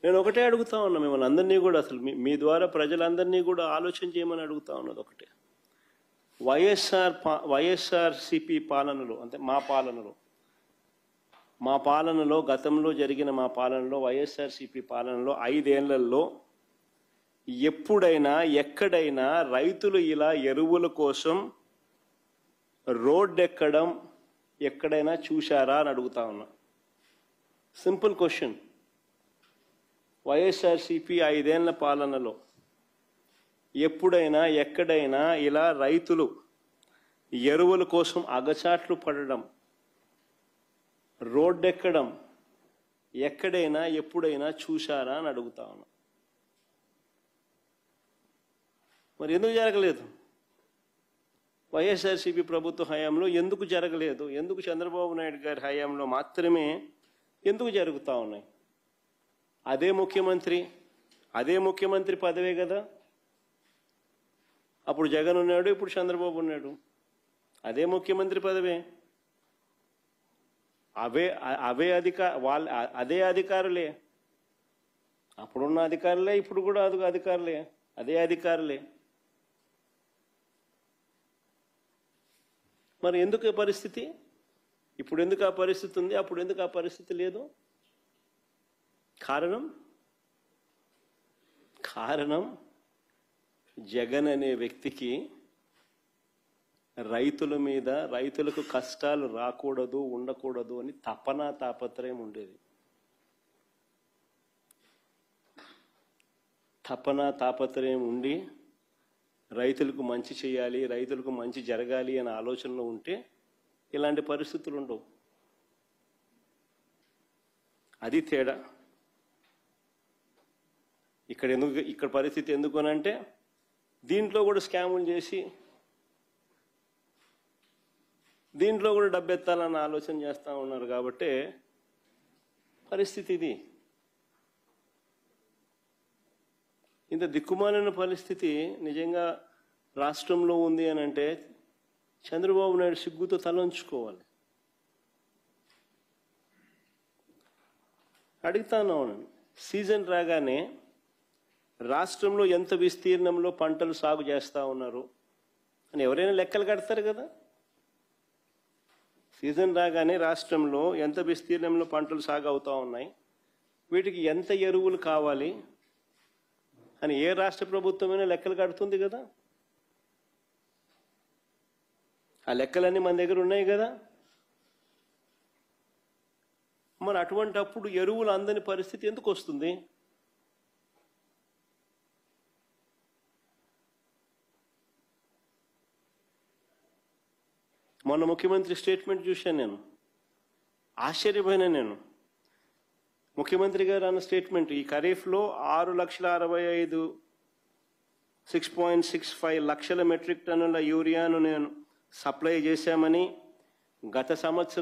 నేను ఒకటే అడుగుతా ఉన్నా మిమ్మల్ని అందరినీ కూడా, అసలు మీ ద్వారా ప్రజలందరినీ కూడా ఆలోచన చేయమని అడుగుతా ఉన్నది ఒకటే. వైఎస్ఆర్సిపి పాలనలో, అంటే మా పాలనలో గతంలో జరిగిన మా పాలనలో, వైఎస్ఆర్సిపి పాలనలో 5 ఏళ్లలో ఎప్పుడైనా ఎక్కడైనా రైతులు ఇలా ఎరువుల కోసం రోడ్డు ఎక్కడం ఎక్కడైనా చూశారా అని అడుగుతా ఉన్నా. Simple question. వైఎస్ఆర్సిపి 5 ఏళ్ల పాలనలో ఎప్పుడైనా ఎక్కడైనా ఇలా రైతులు ఎరువుల కోసం అగచాట్లు పడడం, రోడ్డెక్కడం ఎక్కడైనా ఎప్పుడైనా చూశారా అని అడుగుతా ఉన్నా. మరి ఎందుకు జరగలేదు? వైఎస్ఆర్సిపి ప్రభుత్వ హయాంలో ఎందుకు జరగలేదు? ఎందుకు చంద్రబాబు నాయుడు గారి హయాంలో మాత్రమే ఎందుకు జరుగుతూ ఉన్నాయి? అదే ముఖ్యమంత్రి పదవే కదా. అప్పుడు జగన్ ఉన్నాడు, ఇప్పుడు చంద్రబాబు ఉన్నాడు. అదే ముఖ్యమంత్రి పదవే, అదే అధికారులే. అప్పుడున్న అధికారులే, ఇప్పుడు కూడా అధికారులే, అదే అధికారులే. మరి ఎందుకు ఈ పరిస్థితి? ఇప్పుడు ఎందుకు ఆ పరిస్థితి ఉంది, అప్పుడు ఎందుకు ఆ పరిస్థితి లేదు? కారణం జగన్ అనే వ్యక్తికి రైతుల మీద, రైతులకు కష్టాలు రాకూడదు, ఉండకూడదు అని తాపత్రయం ఉండేది. తాపత్రయం ఉండి రైతులకు మంచి చేయాలి, రైతులకు మంచి జరగాలి అనే ఆలోచనలో ఉంటే ఇలాంటి పరిస్థితులు ఉండవు. అది తేడా. ఇక్కడ పరిస్థితి ఎందుకనంటే దీంట్లో కూడా స్కాములు చేసి దీంట్లో కూడా డబ్బెత్తాలన్న ఆలోచన చేస్తూ ఉన్నారు కాబట్టి పరిస్థితి ఇది. ఇంత దిక్కుమాలిన పరిస్థితి నిజంగా రాష్ట్రంలో ఉంది అని అంటే చంద్రబాబు నాయుడు సిగ్గుతో తలంచుకోవాలి. అడుగుతాను, సీజన్ రాగానే రాష్ట్రంలో ఎంత విస్తీర్ణంలో పంటలు సాగు చేస్తూ ఉన్నారు అని ఎవరైనా లెక్కలు కడతారు కదా. సీజన్ రాగానే రాష్ట్రంలో ఎంత విస్తీర్ణంలో పంటలు సాగు అవుతూ ఉన్నాయి, వీటికి ఎంత ఎరువులు కావాలి అని ఏ రాష్ట్ర ప్రభుత్వమైనా లెక్కలు కడుతుంది కదా. ఆ లెక్కలన్నీ మన దగ్గర ఉన్నాయి కదా. మరి అటువంటి అప్పుడు ఎరువులు అందని పరిస్థితి ఎందుకు వస్తుంది? మొన్న ముఖ్యమంత్రి స్టేట్మెంట్ చూశాను, నేను ఆశ్చర్యపోయినా. నేను ముఖ్యమంత్రి గారు అన్న స్టేట్మెంట్, ఈ ఖరీఫ్లో 6,65 లక్షల మెట్రిక్ టన్నుల యూరియాను నేను సప్లై చేశామని, గత సంవత్సరం